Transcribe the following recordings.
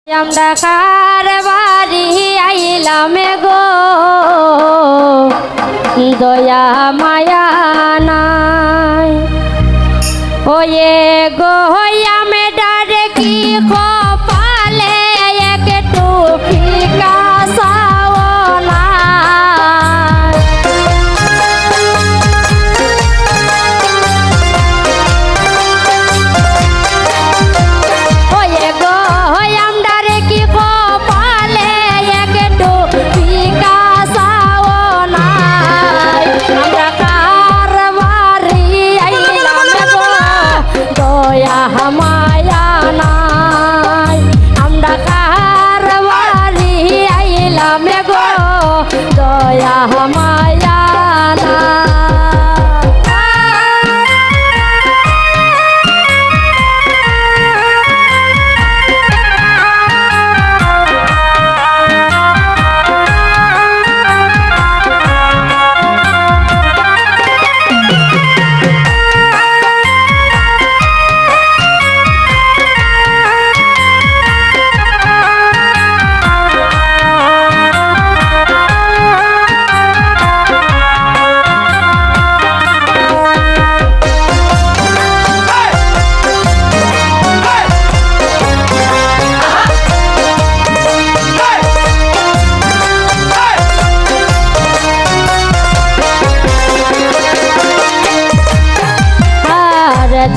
আমরা কার বাড়ি আইলাম গো দয়া মায়া নাই ওয়ে গো আমি ডারে কি কপালে একটু ফিকা সাওনা ওয়ে গো আমডারে কি কপালে একটু ফিকা সাওনা আমরা কার বাড়ি আইলাম গো দয়া মায়া নাই আমরা কার বাড়ি আইলাম গো দয়া মায়া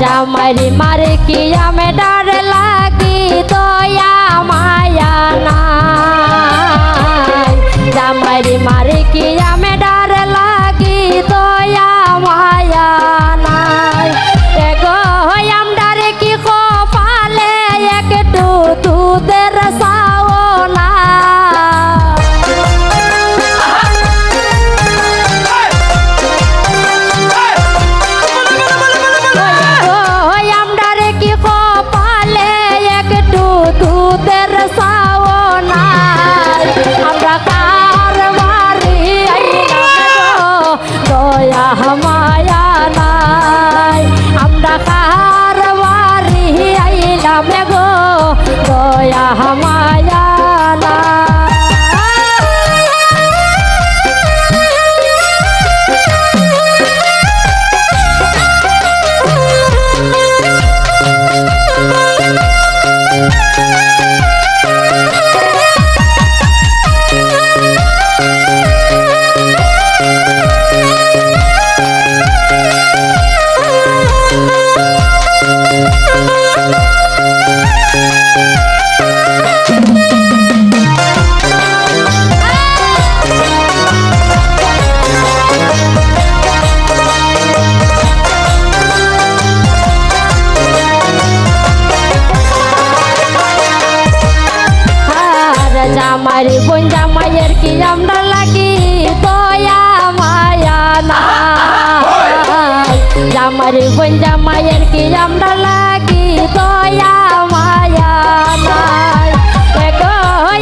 জামারি মারে কি আমি ডর লাগি দয়া মায়া নাই জামারি মারে কি আমি ডর লাগি দয়া মায়া নাই এগো আমডারে কি কপালে একটু দুধের সাওনা দুধের সাওনা আমরা কার বাড়ি আইলাম গো দয়া মায়া নাই আমরা কার বাড়ি আইলাম গো দয়া মায়া জামারি বোন জামাইয়ের কি আমরা লাগি দয়া মায়া নাই জামারি বোন জামাইয়ের কি আমরা লাগি দয়া মায়া নাই গো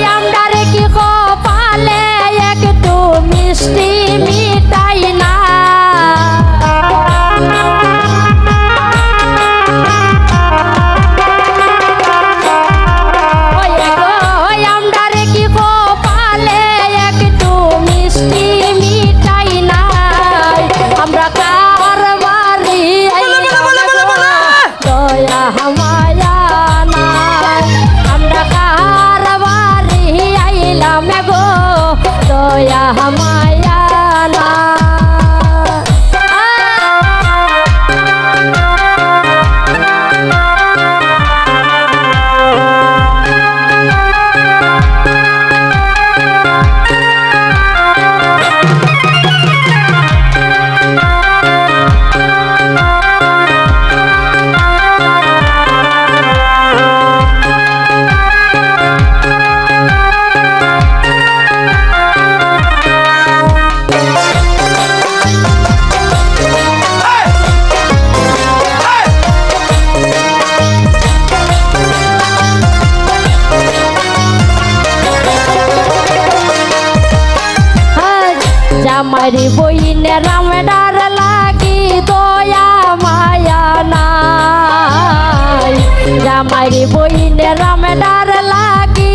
আমডারে কি কপালে একটু মিষ্টি মিঠাই না দয়া মায়া না জামারি বইনে রাম ডার লাগি দয়া মায়া নাই জামারি বইনে রাম ডার লাগি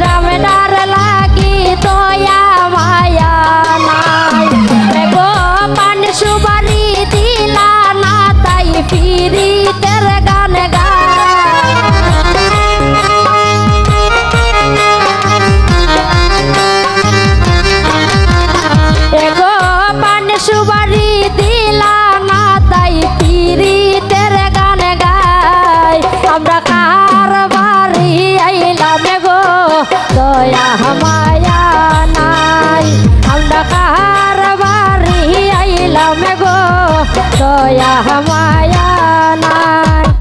রাম ডার লাগি দয়া মায়া নাই গো পান সুবারি দিলা না তাই পিরিতের গান গো পান সুবারি দিলা না তাই পিরিতের গান গাই আমরা কার বাড়ি আইলাম গো দয়া মায়া নাই আমরা কার বাড়ি আইলাম গো দয়া